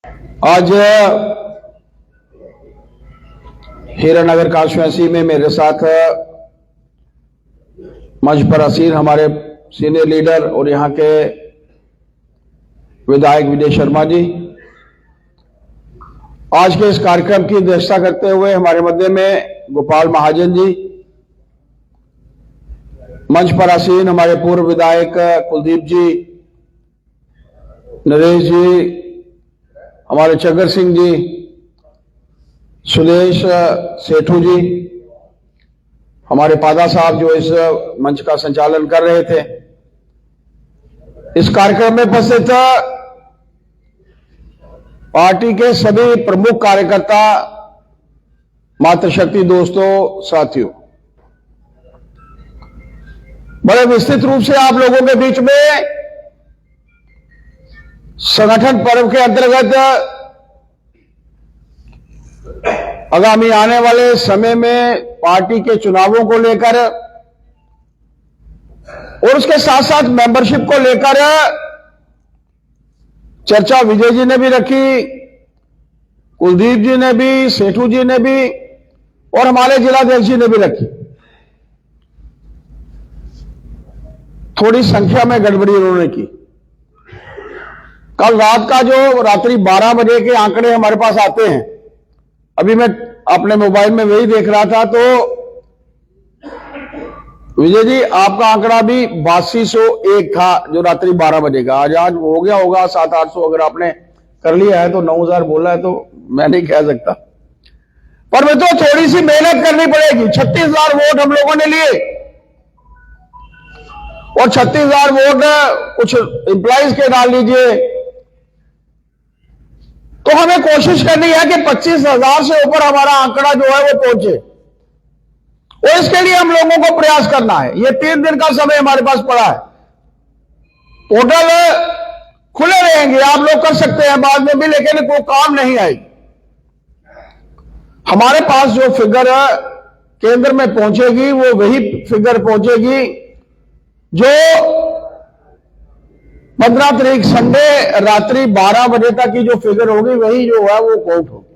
आज हीरानगर कॉन्स्टिट्यूंसी में मेरे साथ मंच पर असीर हमारे सीनियर लीडर और यहां के विधायक विजय शर्मा जी। आज के इस कार्यक्रम की अध्यक्षता करते हुए हमारे मध्य में गोपाल महाजन जी, मंच पर आसीन हमारे पूर्व विधायक कुलदीप जी, नरेश जी, हमारे चगर सिंह जी, सुदेश सेठू जी, हमारे पादा साहब जो इस मंच का संचालन कर रहे थे। इस कार्यक्रम में उपस्थित पार्टी के सभी प्रमुख कार्यकर्ता, मातृशक्ति दोस्तों, साथियों, बड़े विस्तृत रूप से आप लोगों के बीच में संगठन पर्व के अंतर्गत आगामी आने वाले समय में पार्टी के चुनावों को लेकर और उसके साथ साथ मेंबरशिप को लेकर चर्चा विजय जी ने भी रखी, कुलदीप जी ने भी, सेठू जी ने भी और हमारे जिलाध्यक्ष जी ने भी रखी। थोड़ी संख्या में गड़बड़ी उन्होंने की। कल रात का जो रात्रि 12 बजे के आंकड़े हमारे पास आते हैं, अभी मैं अपने मोबाइल में वही देख रहा था, तो विजय जी आपका आंकड़ा भी 8201 था जो रात्रि 12 बजे का। आज हो गया होगा 700-800। अगर आपने कर लिया है तो 9000 बोला है तो मैं नहीं कह सकता, पर मैं तो थोड़ी सी मेहनत करनी पड़ेगी। 36,000 वोट हम लोगों ने लिए और 36,000 वोट कुछ इंप्लाइज के डाल लीजिए, तो हमें कोशिश करनी है कि 25,000 से ऊपर हमारा आंकड़ा जो है वो पहुंचे, और इसके लिए हम लोगों को प्रयास करना है। ये 3 दिन का समय हमारे पास पड़ा है। पोर्टल खुले रहेंगे, आप लोग कर सकते हैं बाद में भी, लेकिन कोई काम नहीं आएगी। हमारे पास जो फिगर केंद्र में पहुंचेगी वो वही फिगर पहुंचेगी जो 15 तारीख संडे रात्रि 12 बजे तक की जो फिगर होगी वही जो है वो काउंट होगी।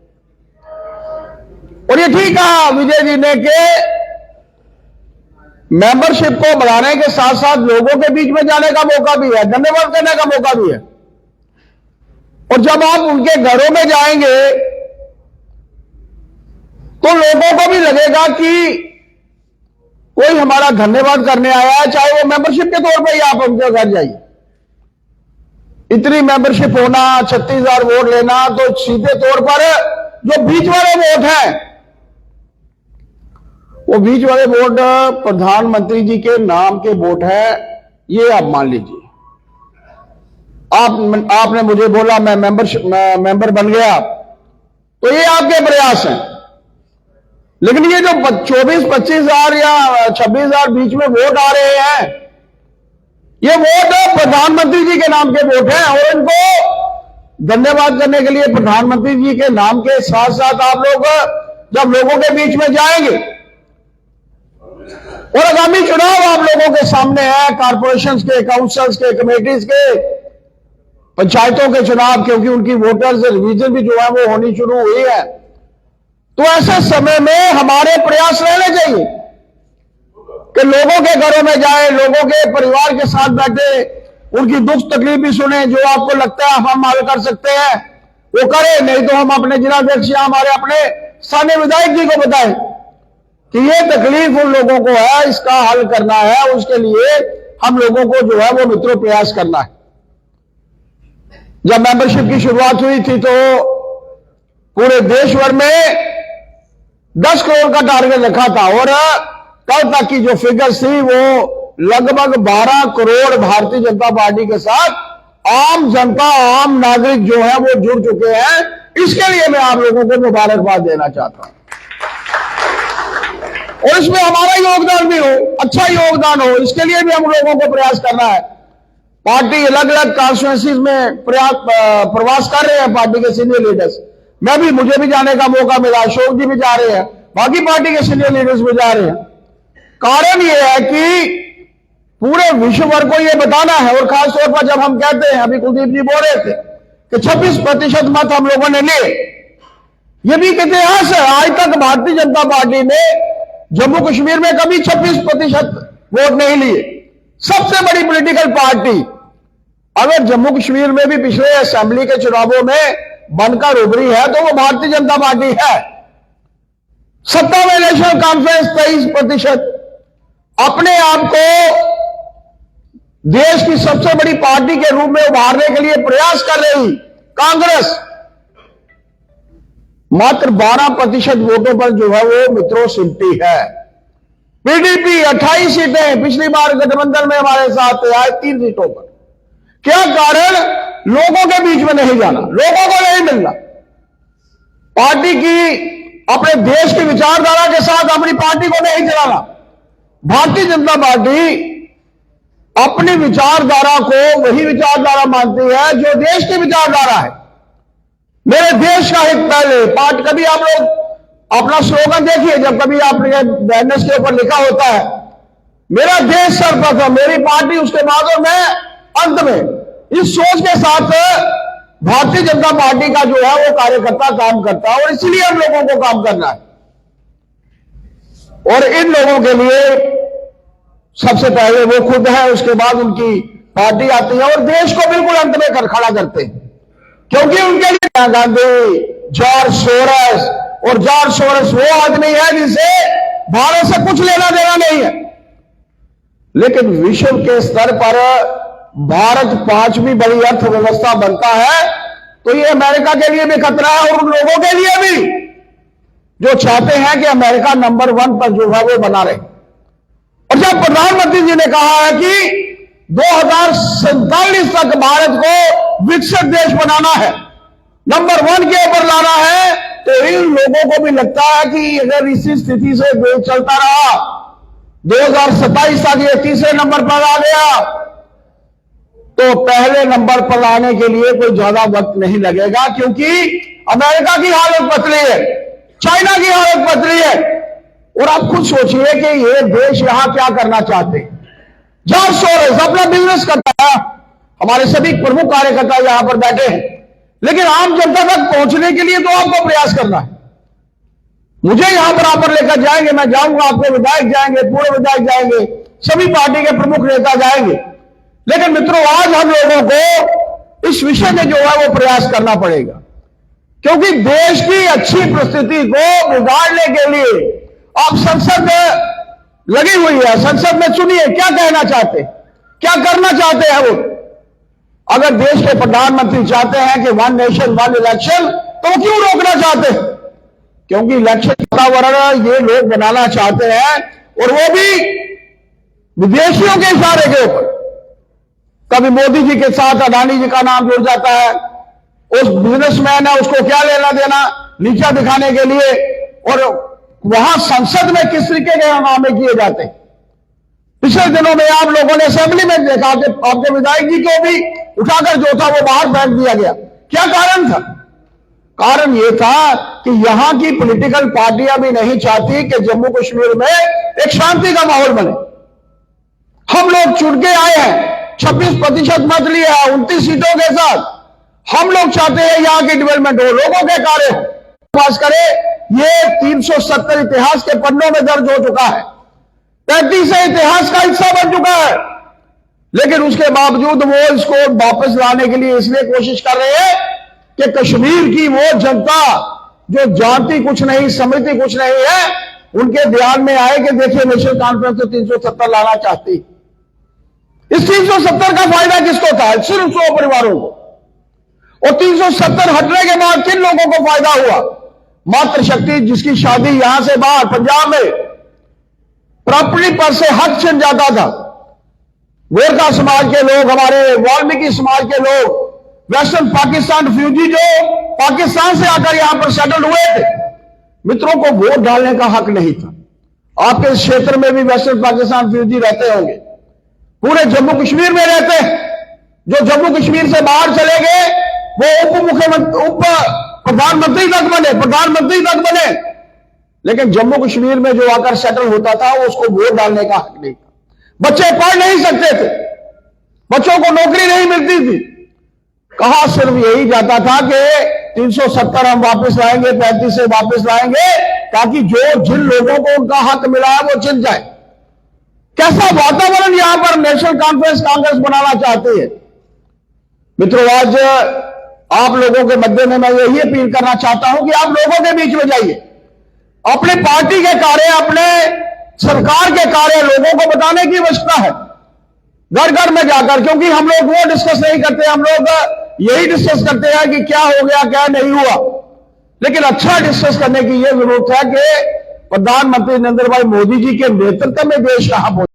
और ये ठीक है विजय जी ने कि मेंबरशिप को बढ़ाने के साथ साथ लोगों के बीच में जाने का मौका भी है, धन्यवाद करने का मौका भी है। और जब आप उनके घरों में जाएंगे तो लोगों को भी लगेगा कि कोई हमारा धन्यवाद करने आया है, चाहे वो मेंबरशिप के तौर पर ही आप उनके घर जाइए। इतनी मेंबरशिप होना, 36,000 वोट लेना, तो सीधे तौर पर जो बीच वाले वोट हैं, वो बीच वाले वोट प्रधानमंत्री जी के नाम के वोट है। ये आप मान लीजिए, आपने मुझे बोला मैं मेंबर बन गया, तो ये आपके प्रयास हैं। लेकिन ये जो 24-25,000 या 26,000 बीच में वोट आ रहे हैं, ये वोट प्रधानमंत्री जी के नाम के वोट हैं, और इनको धन्यवाद करने के लिए प्रधानमंत्री जी के नाम के साथ साथ आप लोग जब लोगों के बीच में जाएंगे, और आगामी चुनाव आप लोगों के सामने है, कारपोरेशन के, काउंसिल्स के, कमेटीज के, पंचायतों के चुनाव, क्योंकि उनकी वोटर्स रिवीजन भी जो है वो होनी शुरू हुई है। तो ऐसे समय में हमारे प्रयास रहने चाहिए कि लोगों के घरों में जाए, लोगों के परिवार के साथ बैठे, उनकी दुख तकलीफ भी सुने, जो आपको लगता है हम हल कर सकते हैं वो करें, नहीं तो हम अपने जिलाध्यक्ष या हमारे अपने स्थानीय विधायक जी को बताएं कि ये तकलीफ उन लोगों को है, इसका हल करना है, उसके लिए हम लोगों को जो है वो मित्रों प्रयास करना है। जब मेंबरशिप की शुरुआत हुई थी तो पूरे देश भर में 10 करोड़ का टारगेट रखा था, और कल तक की जो फिगर्स थी वो लगभग 12 करोड़ भारतीय जनता पार्टी के साथ आम जनता, आम नागरिक जो है वो जुड़ चुके हैं। इसके लिए मैं आप लोगों को मुबारकबाद देना चाहता हूं, और इसमें हमारा योगदान भी हो, अच्छा योगदान हो, इसके लिए भी हम लोगों को प्रयास करना है। पार्टी अलग अलग कॉन्स्टिट्यूएंसीज में प्रवास कर रहे हैं, पार्टी के सीनियर लीडर्स। मुझे भी जाने का मौका मिला, अशोक जी भी जा रहे हैं, बाकी पार्टी के सीनियर लीडर्स भी जा रहे हैं। कारण यह है कि पूरे विश्व भर को यह बताना है, और खासतौर पर जब हम कहते हैं, अभी कुलदीप जी बोल रहे थे कि 26% मत हम लोगों ने लिए। यह भी इतिहास है, आज तक भारतीय जनता पार्टी ने जम्मू कश्मीर में कभी 26% वोट नहीं लिए। सबसे बड़ी पॉलिटिकल पार्टी अगर जम्मू कश्मीर में भी पिछले असेंबली के चुनावों में बनकर उभरी है तो वो भारतीय जनता पार्टी है। सत्ता में नेशनल कॉन्फ्रेंस 23%। अपने आप को देश की सबसे बड़ी पार्टी के रूप में उभारने के लिए प्रयास कर रही कांग्रेस मात्र 12% वोटों पर जो है वो मित्रों सिमटी है। पीडीपी 28 सीटें, पिछली बार गठबंधन में हमारे साथ आए 3 सीटों पर। क्या कारण? लोगों के बीच में नहीं जाना, लोगों को नहीं मिलना, पार्टी की अपने देश की विचारधारा के साथ अपनी पार्टी को नहीं चलाना। भारतीय जनता पार्टी अपनी विचारधारा को वही विचारधारा मानती है जो देश की विचारधारा है। मेरे देश का हित पहले। पार्ट कभी आप लोग अपना स्लोगन देखिए, जब कभी आपने बैनर्स के ऊपर लिखा होता है मेरा देश सर्वप्रथम, मेरी पार्टी उसके बाद और मैं अंत में। इस सोच के साथ भारतीय जनता पार्टी का जो है वो कार्यकर्ता काम करता है और इसीलिए हम लोगों को काम करना है। और इन लोगों के लिए सबसे पहले वो खुद है, उसके बाद उनकी पार्टी आती है और देश को बिल्कुल अंत में कर खड़ा करते हैं। क्योंकि उनके लिए गांधी, जॉर्ज सोरस, और जॉर्ज सोरस वो आदमी है जिसे भारत से कुछ लेना देना नहीं है, लेकिन विश्व के स्तर पर भारत 5वीं बड़ी अर्थव्यवस्था बनता है तो ये अमेरिका के लिए भी खतरा है और उन लोगों के लिए भी जो चाहते हैं कि अमेरिका नंबर 1 पर जो है वो बना रहे। और जब प्रधानमंत्री जी ने कहा है कि 2047 तक भारत को विकसित देश बनाना है, नंबर 1 के ऊपर लाना है, तो इन लोगों को भी लगता है कि अगर इसी स्थिति से देश चलता रहा 2027 तक ये तीसरे नंबर पर आ गया तो पहले नंबर पर लाने के लिए कोई ज्यादा वक्त नहीं लगेगा, क्योंकि अमेरिका की हालत पतली है, चाइना की हालत पतली है। और आप खुद सोचिए कि ये देश यहां क्या करना चाहते हैं। जॉर्ज सोरस अपना बिजनेस करता है, हमारे सभी प्रमुख कार्यकर्ता यहां पर बैठे हैं, लेकिन आम जनता तक पहुंचने के लिए तो आपको प्रयास करना है। मुझे यहां पर आप लेकर जाएंगे, मैं जाऊंगा, आपके विधायक जाएंगे, पूर्व विधायक जाएंगे, सभी पार्टी के प्रमुख नेता जाएंगे, लेकिन मित्रों आज हम लोगों को इस विषय में जो है वो प्रयास करना पड़ेगा, क्योंकि देश की अच्छी परिस्थिति को बिगाड़ने के लिए आप संसद लगी हुई है। संसद में सुनिए क्या कहना चाहते, क्या करना चाहते हैं वो। अगर देश के प्रधानमंत्री चाहते हैं कि 1 नेशन 1 इलेक्शन, तो वो क्यों रोकना चाहते हैं? क्योंकि इलेक्शन वातावरण ये लोग बनाना चाहते हैं और वो भी विदेशियों के इशारे के ऊपर। कभी मोदी जी के साथ अडानी जी का नाम जुड़ जाता है, उस बिजनेसमैन है उसको क्या लेना देना, नीचा दिखाने के लिए। और वहां संसद में किस तरीके के हंगामे किए जाते हैं। पिछले दिनों में आप लोगों ने असेंबली में देखा कि आपके विधायक जी को भी उठाकर जो था वो बाहर फेंक दिया गया। क्या कारण था? कारण यह था कि यहां की पॉलिटिकल पार्टियां भी नहीं चाहती कि जम्मू कश्मीर में एक शांति का माहौल बने। हम लोग चुन के आए हैं, 26% मत लिए हैं 29 सीटों के साथ। हम लोग चाहते हैं यहां की डेवलपमेंट हो, लोगों के कार्य हो। पास करे, ये 370 इतिहास के पन्नों में दर्ज हो चुका है, 33 इतिहास का हिस्सा बन चुका है, लेकिन उसके बावजूद वो इसको वापस लाने के लिए इसलिए कोशिश कर रहे हैं कि कश्मीर की वो जनता जो जानती कुछ नहीं, समझती कुछ नहीं है, उनके ध्यान में आए कि देखिए नेशनल कॉन्फ्रेंस तो 370 लाना चाहती। इस 370 का फायदा किसको था? सिर्फ 100 परिवारों को। और 370 हटने के बाद किन लोगों को फायदा हुआ? मात्र शक्ति जिसकी शादी यहां से बाहर पंजाब में प्रॉपर्टी पर से हक छिन जाता था, गोरखा समाज के लोग, हमारे वाल्मीकि समाज के लोग, वेस्टर्न पाकिस्तान रिफ्यूजी जो पाकिस्तान से आकर यहां पर सेटल हुए थे, मित्रों को वोट डालने का हक नहीं था। आपके इस क्षेत्र में भी वेस्टर्न पाकिस्तान रिफ्यूजी रहते होंगे, पूरे जम्मू कश्मीर में रहते हैं। जो जम्मू कश्मीर से बाहर चले गए वो उप प्रधानमंत्री तक बने, लेकिन जम्मू कश्मीर में जो आकर सेटल होता था उसको वोट डालने का हक नहीं था। बच्चे पढ़ नहीं सकते थे, बच्चों को नौकरी नहीं मिलती थी, कहा सिर्फ यही जाता था कि 370 हम वापस लाएंगे, 35 से वापस लाएंगे, ताकि जिन लोगों को उनका हक मिला है वो छिन जाए। कैसा वातावरण यहां पर नेशनल कॉन्फ्रेंस कांग्रेस बनाना चाहती है। मित्रों, आज आप लोगों के मध्य में मैं यही अपील करना चाहता हूं कि आप लोगों के बीच में जाइए, अपनी पार्टी के कार्य, अपने सरकार के कार्य लोगों को बताने की आवश्यकता है, घर घर में जाकर। क्योंकि हम लोग वो डिस्कस नहीं करते, हम लोग यही डिस्कस करते हैं कि क्या हो गया, क्या नहीं हुआ। लेकिन अच्छा डिस्कस करने की यह जरूरत है कि प्रधानमंत्री नरेंद्र भाई मोदी जी के नेतृत्व में देश कहां पहुंचा।